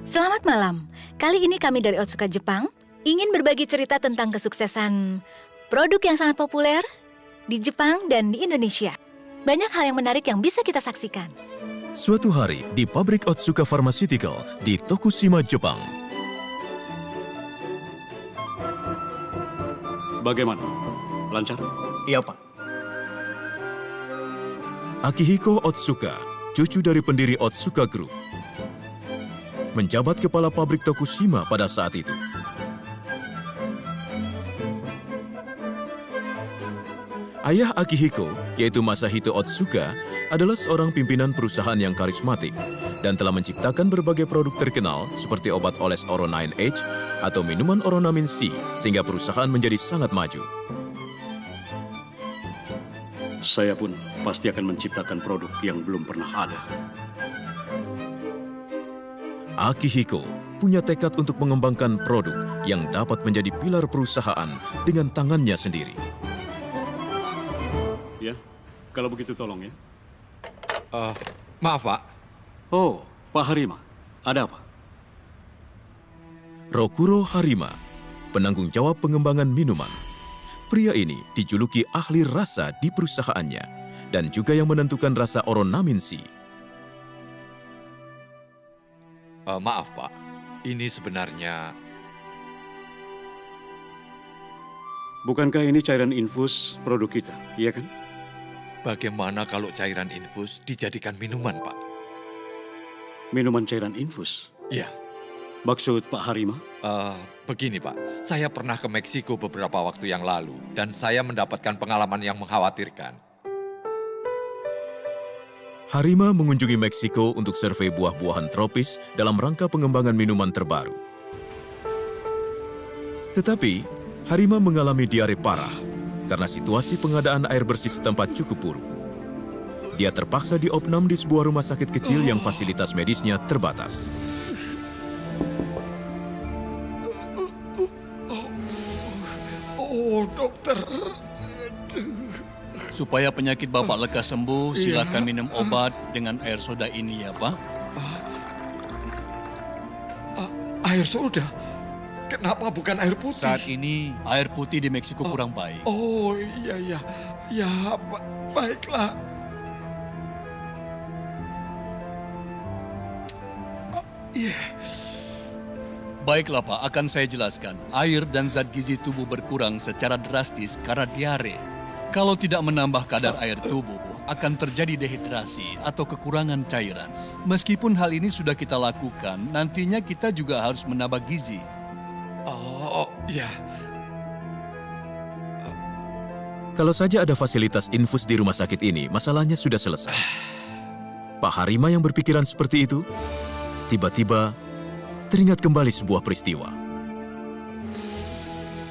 Selamat malam. Kali ini kami dari Otsuka Jepang ingin berbagi cerita tentang kesuksesan produk yang sangat populer di Jepang dan di Indonesia. Banyak hal yang menarik yang bisa kita saksikan. Suatu hari di pabrik Otsuka Pharmaceutical di Tokushima, Jepang. Bagaimana? Lancar? Iya, Pak. Akihiko Otsuka, cucu dari pendiri Otsuka Group, menjabat kepala pabrik Tokushima pada saat itu. Ayah Akihiko, yaitu Masahito Otsuka, adalah seorang pimpinan perusahaan yang karismatik dan telah menciptakan berbagai produk terkenal seperti obat oles Oro 9H atau minuman Oronamin C, sehingga perusahaan menjadi sangat maju. Saya pun pasti akan menciptakan produk yang belum pernah ada. Akihiko punya tekad untuk mengembangkan produk yang dapat menjadi pilar perusahaan dengan tangannya sendiri. Ya, kalau begitu tolong ya. Maaf, Pak. Oh, Pak Harima, ada apa? Rokuro Harima, penanggung jawab pengembangan minuman. Pria ini dijuluki ahli rasa di perusahaannya dan juga yang menentukan rasa Oronamin C. Maaf, Pak. Ini sebenarnya... Bukankah ini cairan infus produk kita, iya kan? Bagaimana kalau cairan infus dijadikan minuman, Pak? Minuman cairan infus? Iya. Maksud Pak Harima? Begini, Pak. Saya pernah ke Meksiko beberapa waktu yang lalu dan saya mendapatkan pengalaman yang mengkhawatirkan. Harima mengunjungi Meksiko untuk survei buah-buahan tropis dalam rangka pengembangan minuman terbaru. Tetapi, Harima mengalami diare parah karena situasi pengadaan air bersih setempat cukup buruk. Dia terpaksa diopnam di sebuah rumah sakit kecil yang fasilitas medisnya terbatas. Oh, dokter. Supaya penyakit Bapak lekas sembuh, silakan minum obat dengan air soda ini ya, Pak. Air soda? Kenapa bukan air putih? Saat ini air putih di Meksiko kurang baik. Oh, iya. Ya, baiklah. Baiklah, Pak, akan saya jelaskan. Air dan zat gizi tubuh berkurang secara drastis karena diare. Kalau tidak menambah kadar air tubuh, akan terjadi dehidrasi atau kekurangan cairan. Meskipun hal ini sudah kita lakukan, nantinya kita juga harus menambah gizi. Oh, ya. Kalau saja ada fasilitas infus di rumah sakit ini, masalahnya sudah selesai. Pak Harima yang berpikiran seperti itu, tiba-tiba teringat kembali sebuah peristiwa.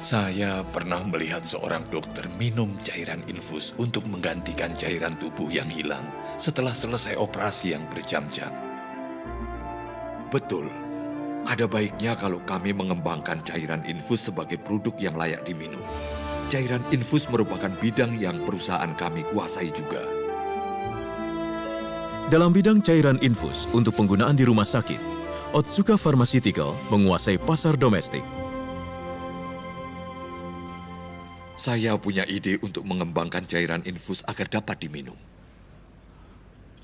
Saya pernah melihat seorang dokter minum cairan infus untuk menggantikan cairan tubuh yang hilang setelah selesai operasi yang berjam-jam. Betul. Ada baiknya kalau kami mengembangkan cairan infus sebagai produk yang layak diminum. Cairan infus merupakan bidang yang perusahaan kami kuasai juga. Dalam bidang cairan infus untuk penggunaan di rumah sakit, Otsuka Pharmaceutical menguasai pasar domestik. Saya punya ide untuk mengembangkan cairan infus agar dapat diminum.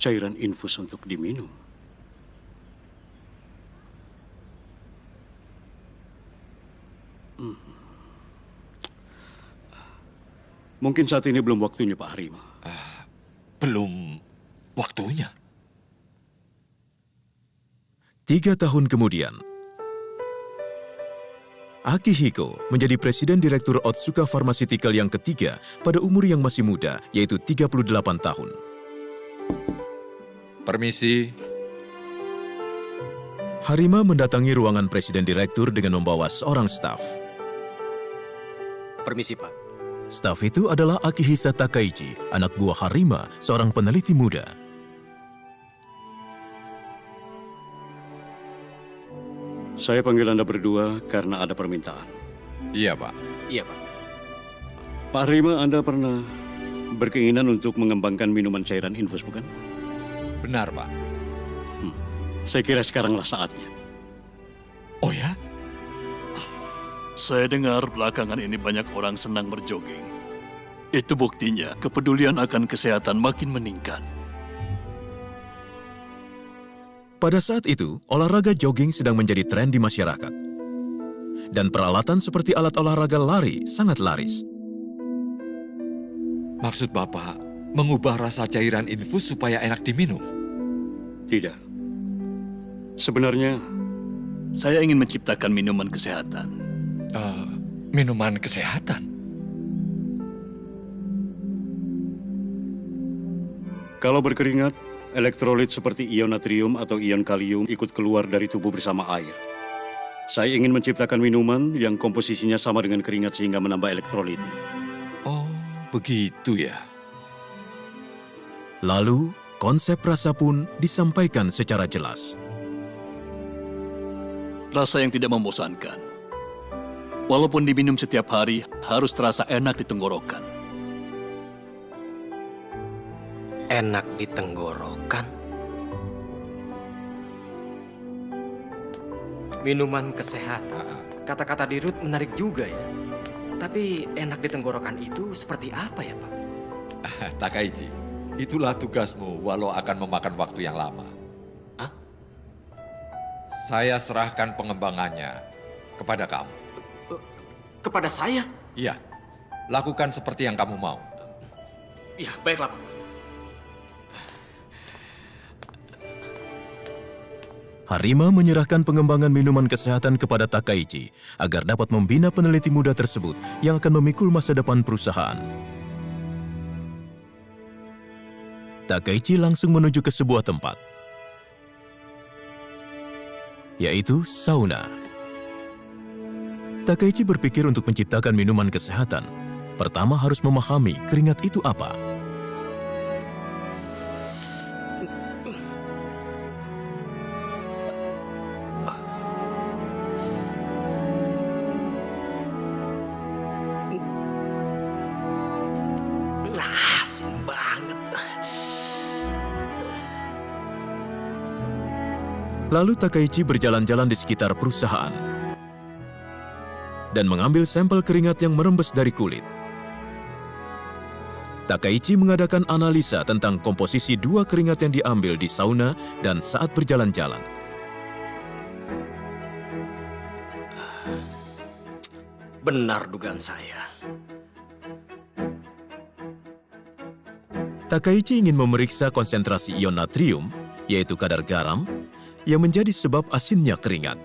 Cairan infus untuk diminum? Mungkin saat ini belum waktunya, Pak Harima. Belum waktunya. 3 tahun kemudian, Akihiko menjadi presiden direktur Otsuka Pharmaceutical yang ketiga pada umur yang masih muda, yaitu 38 tahun. Permisi. Harima mendatangi ruangan presiden direktur dengan membawa seorang staf. Permisi, Pak. Staf itu adalah Akihisa Takaichi, anak buah Harima, seorang peneliti muda. Saya panggil Anda berdua karena ada permintaan. Iya, Pak. Iya, Pak. Pak Harima, Anda pernah berkeinginan untuk mengembangkan minuman cairan infus, bukan? Benar, Pak. Saya kira sekaranglah saatnya. Saya dengar belakangan ini banyak orang senang berjoging. Itu buktinya kepedulian akan kesehatan makin meningkat. Pada saat itu, olahraga jogging sedang menjadi tren di masyarakat. Dan peralatan seperti alat olahraga lari sangat laris. Maksud Bapak, mengubah rasa cairan infus supaya enak diminum? Tidak. Sebenarnya, Saya ingin menciptakan minuman kesehatan. Minuman kesehatan? kalau berkeringat, elektrolit seperti ion natrium atau ion kalium ikut keluar dari tubuh bersama air. Saya ingin menciptakan minuman yang komposisinya sama dengan keringat sehingga menambah elektrolitnya. Oh, begitu ya. Lalu, konsep rasa pun disampaikan secara jelas. Rasa yang tidak membosankan. Walaupun diminum setiap hari, harus terasa enak di tenggorokan. Enak di tenggorokan? Minuman kesehatan. Kata-kata dirut menarik juga ya. Tapi enak di tenggorokan itu seperti apa ya, Pak? Takaichi, itulah tugasmu walau akan memakan waktu yang lama. Hah? Saya serahkan pengembangannya kepada kamu. Kepada saya? Iya, lakukan seperti yang kamu mau. Ya, baiklah, Pak. Harima menyerahkan pengembangan minuman kesehatan kepada Takaichi agar dapat membina peneliti muda tersebut yang akan memikul masa depan perusahaan. Takaichi langsung menuju ke sebuah tempat, yaitu sauna. Takaichi berpikir untuk menciptakan minuman kesehatan. Pertama harus memahami keringat itu apa. Asin banget. Lalu Takaichi berjalan-jalan di sekitar perusahaan dan mengambil sampel keringat yang merembes dari kulit. Takaichi mengadakan analisa tentang komposisi dua keringat yang diambil di sauna dan saat berjalan-jalan. Benar dugaan saya. Takaichi ingin memeriksa konsentrasi ion natrium, yaitu kadar garam, yang menjadi sebab asinnya keringat.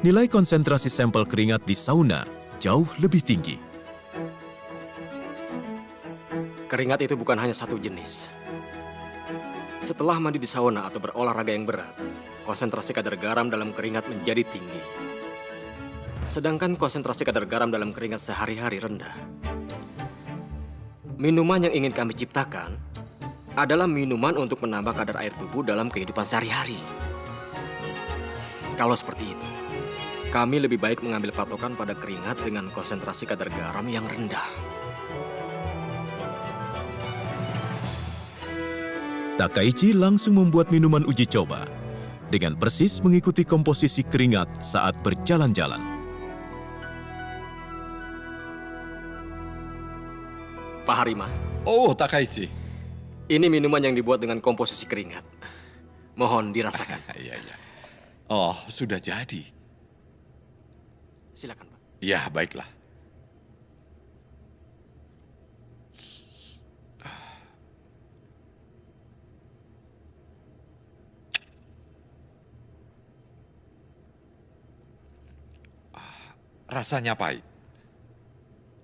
Nilai konsentrasi sampel keringat di sauna jauh lebih tinggi. Keringat itu bukan hanya satu jenis. Setelah mandi di sauna atau berolahraga yang berat, konsentrasi kadar garam dalam keringat menjadi tinggi. Sedangkan konsentrasi kadar garam dalam keringat sehari-hari rendah. Minuman yang ingin kami ciptakan adalah minuman untuk menambah kadar air tubuh dalam kehidupan sehari-hari. Kalau seperti itu, kami lebih baik mengambil patokan pada keringat dengan konsentrasi kadar garam yang rendah. Takaichi langsung membuat minuman uji coba dengan persis mengikuti komposisi keringat saat berjalan-jalan. Pak Harima, Oh, Takaichi. ini minuman yang dibuat dengan komposisi keringat. Mohon dirasakan. Iya, iya. Oh, sudah jadi. Silakan, Pak. Ya, baiklah. Rasanya pahit.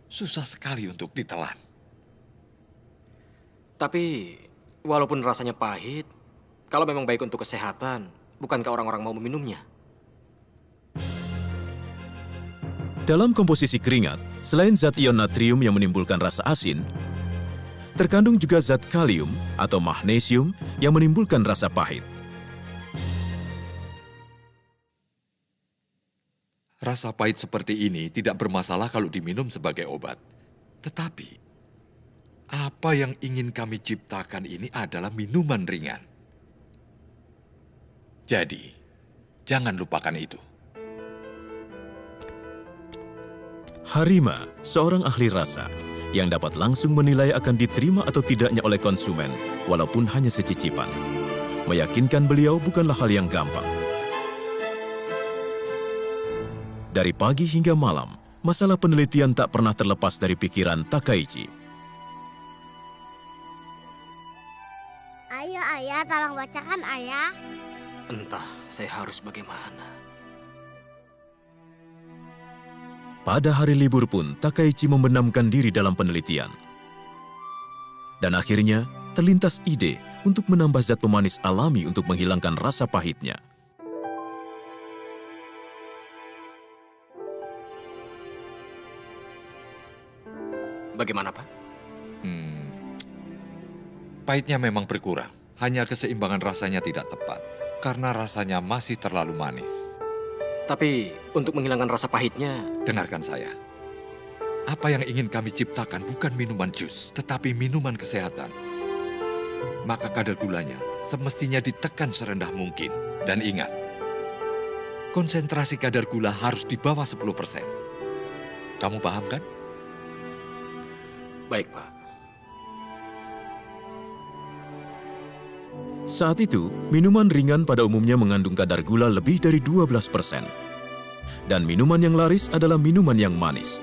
Susah sekali untuk ditelan. Tapi, walaupun rasanya pahit, kalau memang baik untuk kesehatan, bukankah orang-orang mau meminumnya? Dalam komposisi keringat, selain zat ion natrium yang menimbulkan rasa asin, terkandung juga zat kalium atau magnesium yang menimbulkan rasa pahit. Rasa pahit seperti ini tidak bermasalah kalau diminum sebagai obat. Tetapi, apa yang ingin kami ciptakan ini adalah minuman ringan. Jadi, jangan lupakan itu. Harima, seorang ahli rasa yang dapat langsung menilai akan diterima atau tidaknya oleh konsumen, walaupun hanya secicipan. Meyakinkan beliau bukanlah hal yang gampang. Dari pagi hingga malam, masalah penelitian tak pernah terlepas dari pikiran Takaichi. Ayo ayah, tolong bacakan ayah. Entah saya harus bagaimana. Pada hari libur pun, Takaichi membenamkan diri dalam penelitian. Dan akhirnya, terlintas ide untuk menambah zat pemanis alami untuk menghilangkan rasa pahitnya. Bagaimana, Pak? Pahitnya memang berkurang. Hanya keseimbangan rasanya tidak tepat. Karena rasanya masih terlalu manis. Tapi untuk menghilangkan rasa pahitnya, Dengarkan saya. Apa yang ingin kami ciptakan bukan minuman jus, tetapi minuman kesehatan. Maka kadar gulanya semestinya ditekan serendah mungkin. Dan ingat, konsentrasi kadar gula harus di bawah 10%. Kamu paham kan? baik, Pak. Saat itu, minuman ringan pada umumnya mengandung kadar gula lebih dari 12%. Dan minuman yang laris adalah minuman yang manis.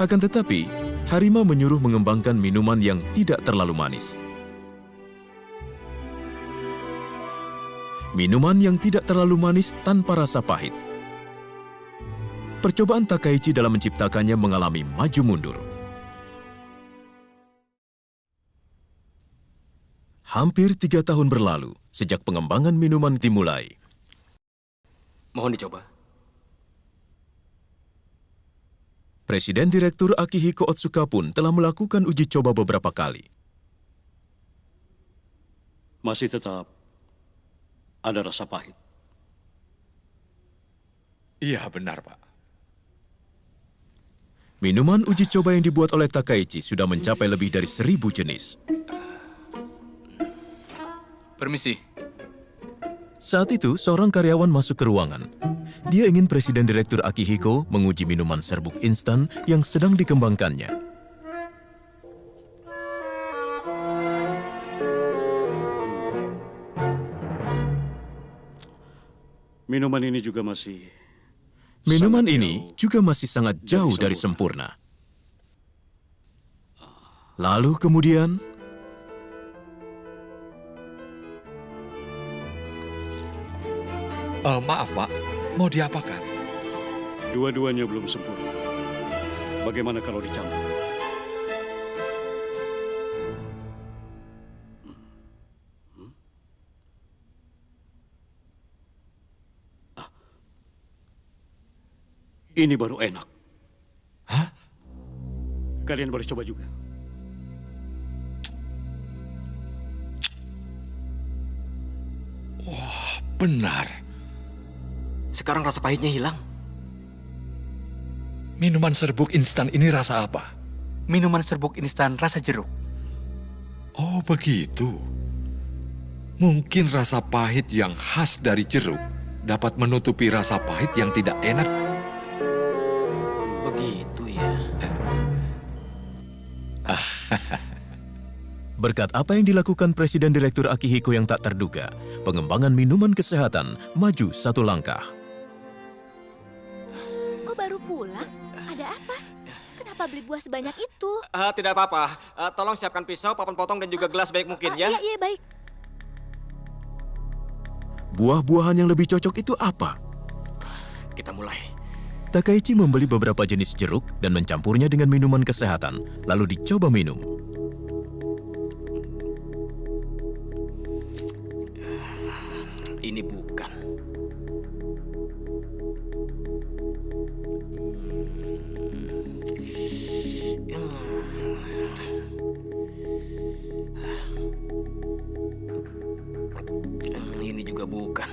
Akan tetapi, Harima menyuruh mengembangkan minuman yang tidak terlalu manis. Minuman yang tidak terlalu manis tanpa rasa pahit. Percobaan Takaichi dalam menciptakannya mengalami maju mundur. Hampir 3 tahun berlalu sejak pengembangan minuman dimulai. Mohon dicoba. Presiden Direktur Akihiko Otsuka pun telah melakukan uji coba beberapa kali. Masih tetap ada rasa pahit. Iya, benar, Pak. Minuman uji coba yang dibuat oleh Takaichi sudah mencapai lebih dari 1.000 jenis. Permisi. Saat itu, seorang karyawan masuk ke ruangan. Dia ingin Presiden Direktur Akihiko menguji minuman serbuk instan yang sedang dikembangkannya. Minuman ini juga masih... Minuman sangat ini jauh juga masih sangat jauh dari sempurna. Lalu kemudian... Maaf, Pak. Mau diapakan? Dua-duanya belum sempurna. Bagaimana kalau dicampur? Ini baru enak. Hah? Kalian boleh coba juga. Benar. Sekarang rasa pahitnya hilang. Minuman serbuk instan ini rasa apa? Minuman serbuk instan rasa jeruk. Oh, begitu. Mungkin rasa pahit yang khas dari jeruk dapat menutupi rasa pahit yang tidak enak. Begitu ya. Berkat apa yang dilakukan Presiden Direktur Akihiko yang tak terduga, pengembangan minuman kesehatan maju 1 langkah. Kok baru pulang? Ada apa? Kenapa beli buah sebanyak itu? Tidak apa-apa. Tolong siapkan pisau, papan potong, dan juga gelas baik mungkin ya. Iya, baik. Buah-buahan yang lebih cocok itu apa? Kita mulai. Takaichi membeli beberapa jenis jeruk dan mencampurnya dengan minuman kesehatan, lalu dicoba minum. Ini bukan. Ini juga bukan.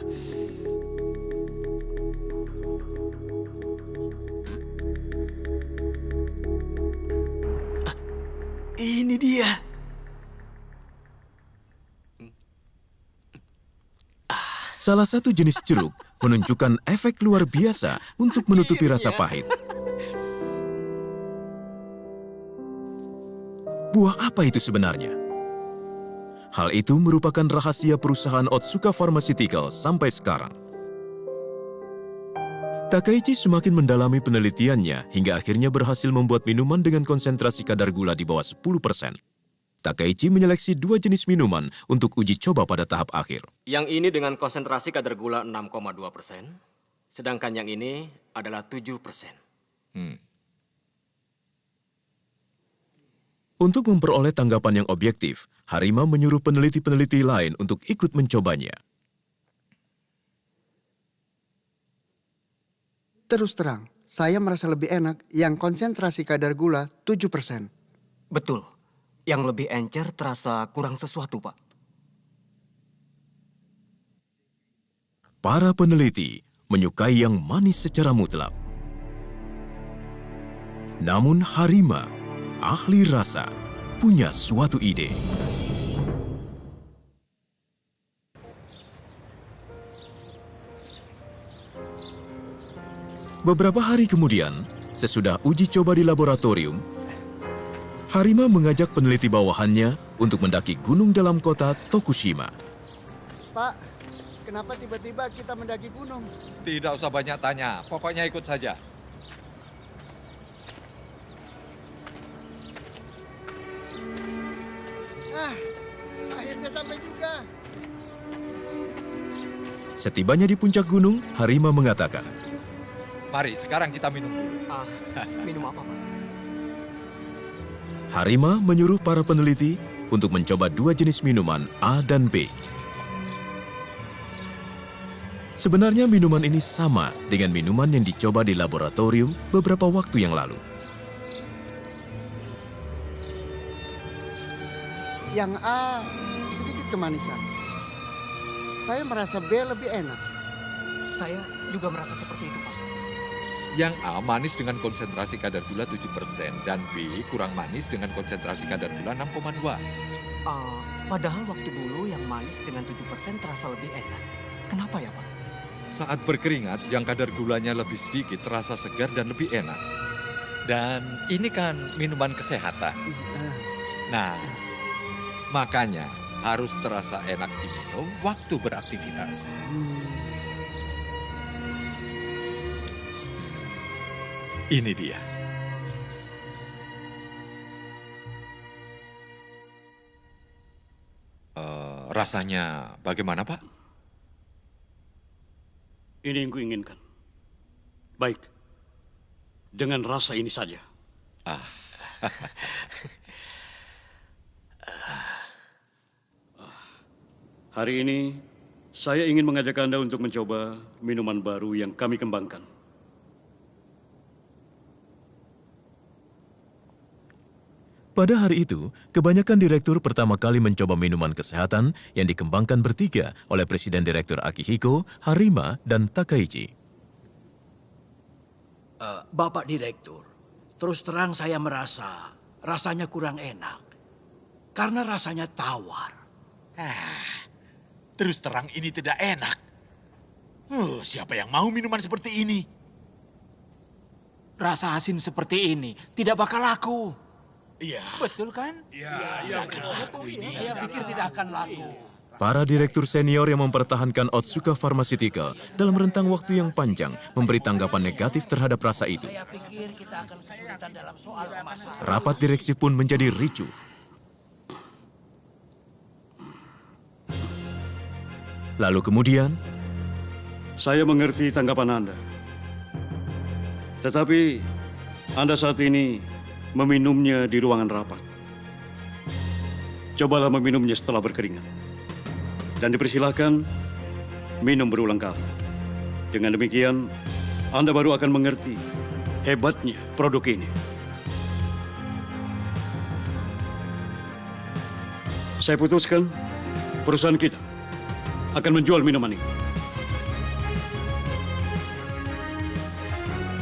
Ini dia. Salah satu jenis jeruk menunjukkan efek luar biasa untuk menutupi rasa pahit. Buah apa itu sebenarnya? Hal itu merupakan rahasia perusahaan Otsuka Pharmaceutical sampai sekarang. Takaichi semakin mendalami penelitiannya hingga akhirnya berhasil membuat minuman dengan konsentrasi kadar gula di bawah 10%. Takaichi menyeleksi 2 jenis minuman untuk uji coba pada tahap akhir. Yang ini dengan konsentrasi kadar gula 6,2%, sedangkan yang ini adalah 7%. Untuk memperoleh tanggapan yang objektif, Harima menyuruh peneliti-peneliti lain untuk ikut mencobanya. Terus terang, saya merasa lebih enak yang konsentrasi kadar gula 7%. Betul. Yang lebih encer terasa kurang sesuatu, Pak. Para peneliti menyukai yang manis secara mutlak. Namun Harima, ahli rasa, punya suatu ide. Beberapa hari kemudian, sesudah uji coba di laboratorium, Harima mengajak peneliti bawahannya untuk mendaki gunung dalam kota Tokushima. Pak, kenapa tiba-tiba kita mendaki gunung? Tidak usah banyak tanya, pokoknya ikut saja. Akhirnya sampai juga. Setibanya di puncak gunung, Harima mengatakan, Mari, sekarang kita minum dulu. Minum apa, Pak? Harima menyuruh para peneliti untuk mencoba 2 jenis minuman A dan B. Sebenarnya minuman ini sama dengan minuman yang dicoba di laboratorium beberapa waktu yang lalu. Yang A sedikit kemanisan. Saya merasa B lebih enak. Saya juga merasa seperti itu, Pak. Yang A manis dengan konsentrasi kadar gula 7% dan B kurang manis dengan konsentrasi kadar gula 6,2. Padahal waktu dulu yang manis dengan 7% terasa lebih enak. Kenapa ya, Pak? Saat berkeringat, yang kadar gulanya lebih sedikit terasa segar dan lebih enak. Dan ini kan minuman kesehatan. Nah, makanya harus terasa enak diminum waktu beraktivitas. Ini dia. Rasanya bagaimana, Pak? Ini yang kuinginkan. Baik, dengan rasa ini saja. Hari ini, saya ingin mengajak Anda untuk mencoba minuman baru yang kami kembangkan. Pada hari itu, kebanyakan direktur pertama kali mencoba minuman kesehatan yang dikembangkan bertiga oleh Presiden Direktur Akihiko, Harima, dan Takaichi. Bapak Direktur, terus terang saya merasa rasanya kurang enak. Karena rasanya tawar. Terus terang ini tidak enak. Siapa yang mau minuman seperti ini? Rasa asin seperti ini tidak bakal laku. Iya. Betul kan? Iya, Saya pikir tidak akan laku. Para direktur senior yang mempertahankan Otsuka Pharmaceutical dalam rentang waktu yang panjang memberi tanggapan negatif terhadap rasa itu. Saya pikir kita akan kesulitan dalam soal pemasaran. Rapat direksi pun menjadi ricuh. Lalu kemudian, saya mengerti tanggapan Anda. Tetapi Anda saat ini meminumnya di ruangan rapat. Cobalah meminumnya setelah berkeringat. Dan dipersilahkan minum berulang kali. Dengan demikian, Anda baru akan mengerti hebatnya produk ini. Saya putuskan perusahaan kita akan menjual minuman ini.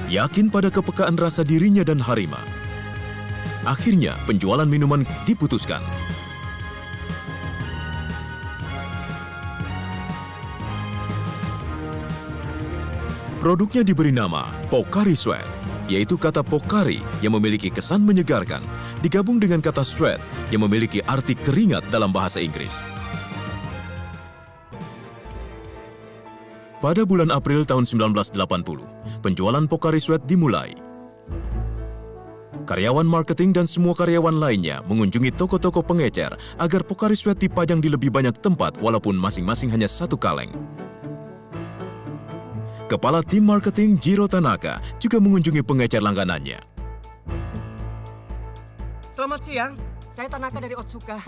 yakin pada kepekaan rasa dirinya dan Harima, akhirnya penjualan minuman diputuskan. Produknya diberi nama Pocari Sweat, yaitu kata Pocari yang memiliki kesan menyegarkan, digabung dengan kata sweat yang memiliki arti keringat dalam bahasa Inggris. Pada bulan April tahun 1980, penjualan Pocari Sweat dimulai. Karyawan marketing dan semua karyawan lainnya mengunjungi toko-toko pengecer agar Pocari Sweat dipajang di lebih banyak tempat walaupun masing-masing hanya satu kaleng. Kepala tim marketing Jiro Tanaka juga mengunjungi pengecer langganannya. Selamat siang, saya Tanaka dari Otsuka.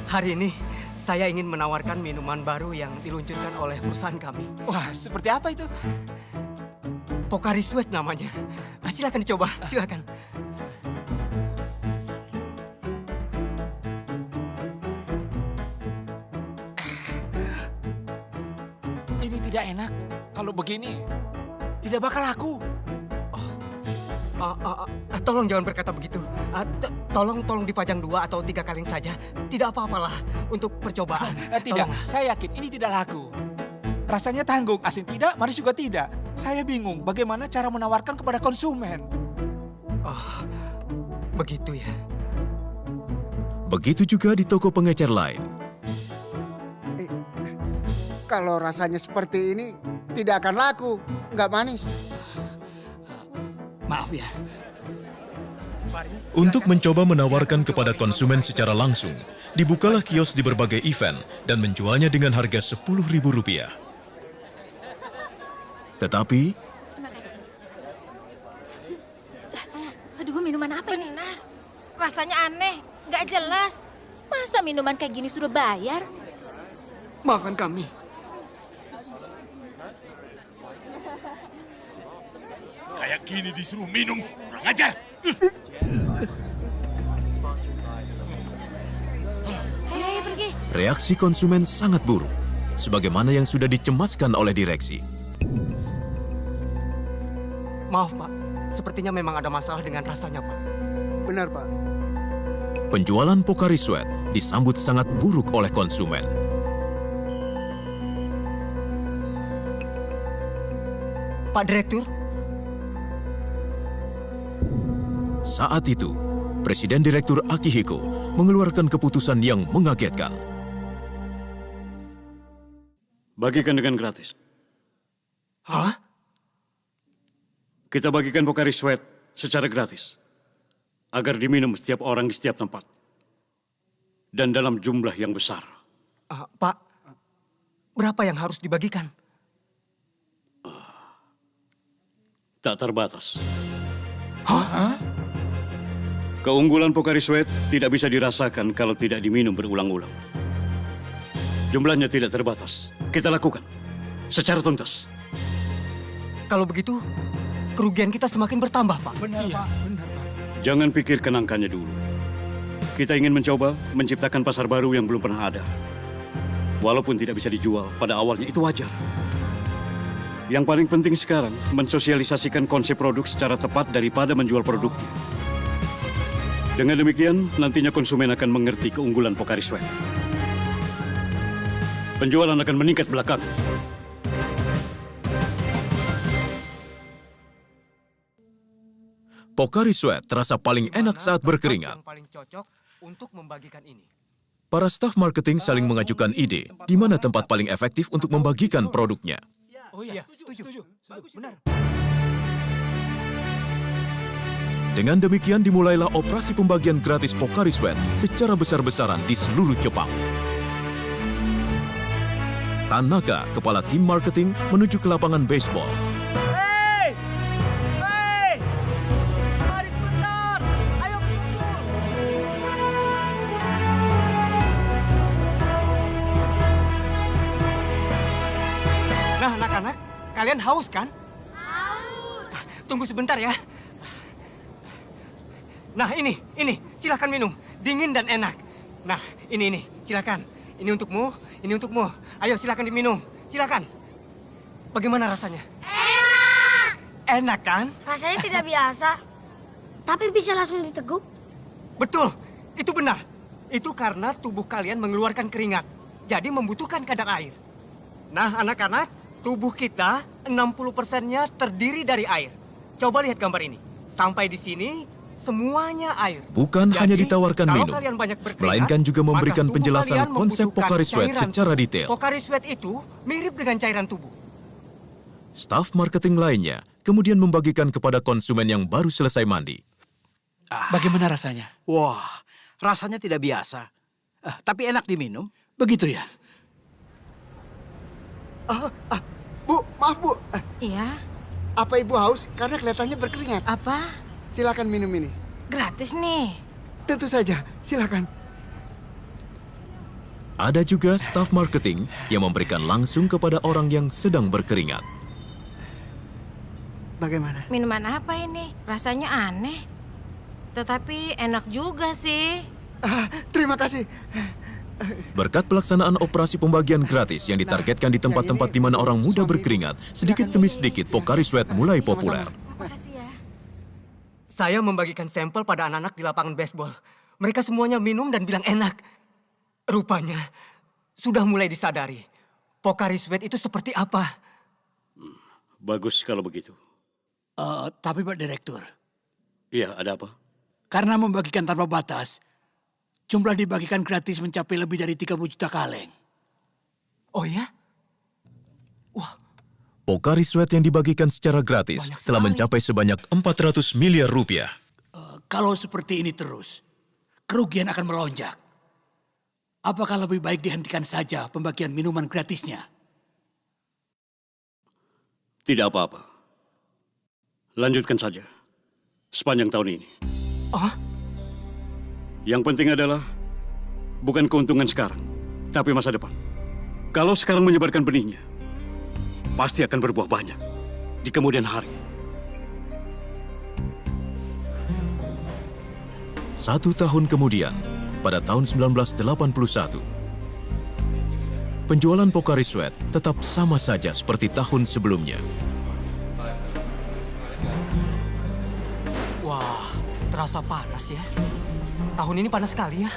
Hari ini saya ingin menawarkan minuman baru yang diluncurkan oleh perusahaan kami. Wah, seperti apa itu? Pocari Sweat namanya. Silakan dicoba, silakan. Ini tidak enak. Kalau begini, tidak bakal laku. Tolong jangan berkata begitu. Tolong dipajang 2 atau 3 kaleng saja. Tidak apa-apalah untuk percobaan. Tidak, Tolonglah. saya yakin ini tidak laku. Rasanya tanggung, asin tidak, manis juga tidak. Saya bingung bagaimana cara menawarkan kepada konsumen. Oh, begitu ya. Begitu juga di toko pengecer lain. Kalau rasanya seperti ini, tidak akan laku. Nggak manis. Maaf ya. Untuk mencoba menawarkan kepada konsumen secara langsung, dibukalah kios di berbagai event dan menjualnya dengan harga Rp10.000. Tetapi, Aduh, minuman apa ini? Benar, rasanya aneh, nggak jelas. Masa minuman kayak gini suruh bayar? Maafkan kami. Kayak gini disuruh minum, kurang ajar. Hei, pergi. reaksi konsumen sangat buruk, sebagaimana yang sudah dicemaskan oleh direksi. Maaf, Pak. Sepertinya memang ada masalah dengan rasanya, Pak. Benar, Pak. Penjualan Pocari Sweat disambut sangat buruk oleh konsumen. Pak Direktur, Saat itu, Presiden Direktur Akihiko mengeluarkan keputusan yang mengagetkan. Bagikan dengan gratis. Hah? Kita bagikan Pocari Sweat secara gratis. Agar diminum setiap orang di setiap tempat. Dan dalam jumlah yang besar. Pak, berapa yang harus dibagikan? Tak terbatas. Hah? Keunggulan Pocari Sweat tidak bisa dirasakan kalau tidak diminum berulang-ulang. Jumlahnya tidak terbatas. Kita lakukan secara tuntas. Kalau begitu, kerugian kita semakin bertambah, Pak. Benar, Pak. Benar, Pak. Jangan pikirkan angkanya dulu. Kita ingin mencoba menciptakan pasar baru yang belum pernah ada. Walaupun tidak bisa dijual, pada awalnya itu wajar. Yang paling penting sekarang, mensosialisasikan konsep produk secara tepat daripada menjual produknya. Dengan demikian, nantinya konsumen akan mengerti keunggulan Pocari Sweat. Penjualan akan meningkat belakangan. Pocari Sweat terasa paling enak saat berkeringat. Yang paling cocok untuk membagikan ini. Para staf marketing saling mengajukan ide di mana tempat paling efektif untuk membagikan produknya. Oh iya, setuju. Bagus, benar. Dengan demikian dimulailah operasi pembagian gratis Pocari Sweat secara besar-besaran di seluruh Jepang. Tanaka, kepala tim marketing, menuju ke lapangan baseball. Hei! Mari sebentar! Ayo berkumpul! Nah, anak-anak, kalian haus kan? Haus! Tunggu sebentar ya. Nah, ini, silakan minum. Dingin dan enak. Nah, ini, silakan. Ini untukmu, ini untukmu. Ayo, silakan diminum. Silakan. Bagaimana rasanya? Enak! Enak kan? Rasanya tidak biasa, tapi bisa langsung diteguk. Betul, itu benar. Itu karena tubuh kalian mengeluarkan keringat. Jadi membutuhkan kadar air. Nah, anak-anak, Tubuh kita 60%-nya terdiri dari air. Coba lihat gambar ini. Sampai di sini semuanya air. Bukan hanya ditawarkan kalau minum, kalian banyak berkeringat, melainkan juga memberikan maka tubuh penjelasan kalian konsep membutuhkan Pocari Sweat cairan secara tubuh. detail. Pocari Sweat itu mirip dengan cairan tubuh. Staf marketing lainnya kemudian membagikan kepada konsumen yang baru selesai mandi. Bagaimana rasanya? Wah, rasanya tidak biasa. Tapi enak diminum. Begitu ya? Bu, maaf Bu. Iya, Apa Ibu haus? Karena kelihatannya berkeringat. apa? Silakan minum ini. Gratis nih. Tentu saja, silakan. Ada juga staf marketing yang memberikan langsung kepada orang yang sedang berkeringat. Bagaimana? Minuman apa ini? Rasanya aneh. Tetapi enak juga sih. Terima kasih. Berkat pelaksanaan operasi pembagian gratis yang ditargetkan di tempat-tempat di mana orang muda berkeringat, sedikit demi sedikit Pocari Sweat mulai populer. Makasih ya. Saya membagikan sampel pada anak-anak di lapangan baseball. Mereka semuanya minum dan bilang enak. Rupanya sudah mulai disadari. Pocari Sweat itu seperti apa. Bagus kalau begitu. Tapi Pak Direktur, Iya, ada apa? karena membagikan tanpa batas, jumlah dibagikan gratis mencapai lebih dari 30 juta kaleng. Oh ya? Pocari Sweat yang dibagikan secara gratis telah mencapai sebanyak 400 miliar rupiah. Kalau seperti ini terus, kerugian akan melonjak. Apakah lebih baik dihentikan saja pembagian minuman gratisnya? Tidak apa-apa. Lanjutkan saja. Sepanjang tahun ini. Yang penting adalah bukan keuntungan sekarang, tapi masa depan. Kalau sekarang menyebarkan benihnya, pasti akan berbuah banyak di kemudian hari. 1 tahun kemudian, pada tahun 1981, penjualan Pocari Sweat tetap sama saja seperti tahun sebelumnya. Wah, terasa panas ya. Tahun ini panas sekali ya.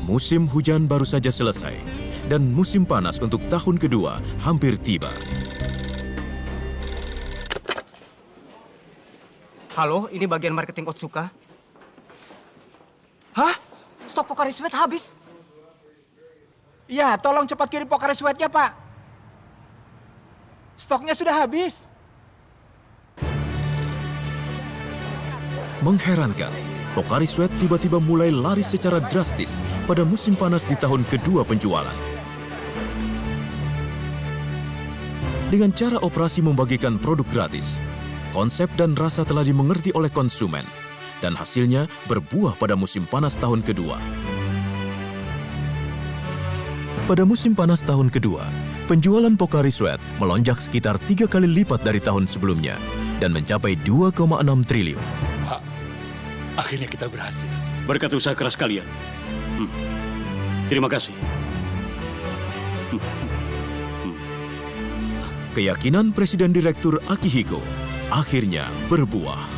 Musim hujan baru saja selesai, dan musim panas untuk tahun kedua hampir tiba. Halo, ini bagian marketing Otsuka. Hah? Stok Pocari Sweat habis? Ya, tolong cepat kirim Pocari Sweat-nya, Pak. Stoknya sudah habis. Mengherankan, Pocari Sweat tiba-tiba mulai laris secara drastis pada musim panas di tahun kedua penjualan. Dengan cara operasi membagikan produk gratis, konsep dan rasa telah dimengerti oleh konsumen, dan hasilnya berbuah pada musim panas tahun kedua. Pada musim panas tahun kedua, penjualan Pocari Sweat melonjak sekitar 3 kali lipat dari tahun sebelumnya dan mencapai 2,6 triliun. Pak, akhirnya kita berhasil. Berkat usaha keras kalian. Terima kasih. Keyakinan Presiden Direktur Akihiko akhirnya berbuah.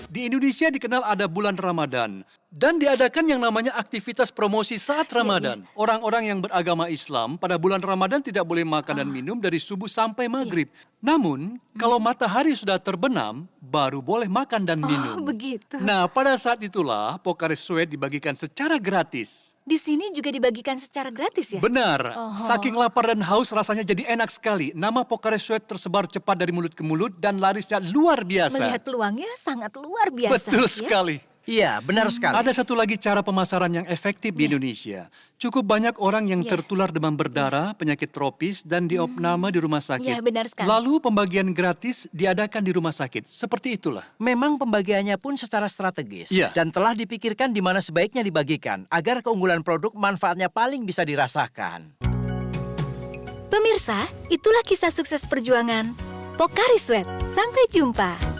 Di Indonesia dikenal ada bulan Ramadan dan diadakan yang namanya aktivitas promosi saat Ramadan. Orang-orang yang beragama Islam pada bulan Ramadan tidak boleh makan dan minum dari subuh sampai maghrib. Namun, kalau matahari sudah terbenam, baru boleh makan dan minum. Begitu. Nah, pada saat itulah Pocari Sweat dibagikan secara gratis. Di sini juga dibagikan secara gratis ya? Benar. Oh. Saking lapar dan haus rasanya jadi enak sekali. Nama Pocari Sweat tersebar cepat dari mulut ke mulut dan larisnya luar biasa. Melihat peluangnya sangat luar biasa. Betul ya? sekali. Iya, benar sekali. Ada satu lagi cara pemasaran yang efektif di Indonesia. Cukup banyak orang yang tertular demam berdarah, penyakit tropis, dan diopname di rumah sakit. Iya, benar sekali. Lalu pembagian gratis diadakan di rumah sakit. Seperti itulah. Memang pembagiannya pun secara strategis. Iya. Dan telah dipikirkan di mana sebaiknya dibagikan, agar keunggulan produk manfaatnya paling bisa dirasakan. Pemirsa, itulah kisah sukses perjuangan Pocari Sweat. Sampai jumpa.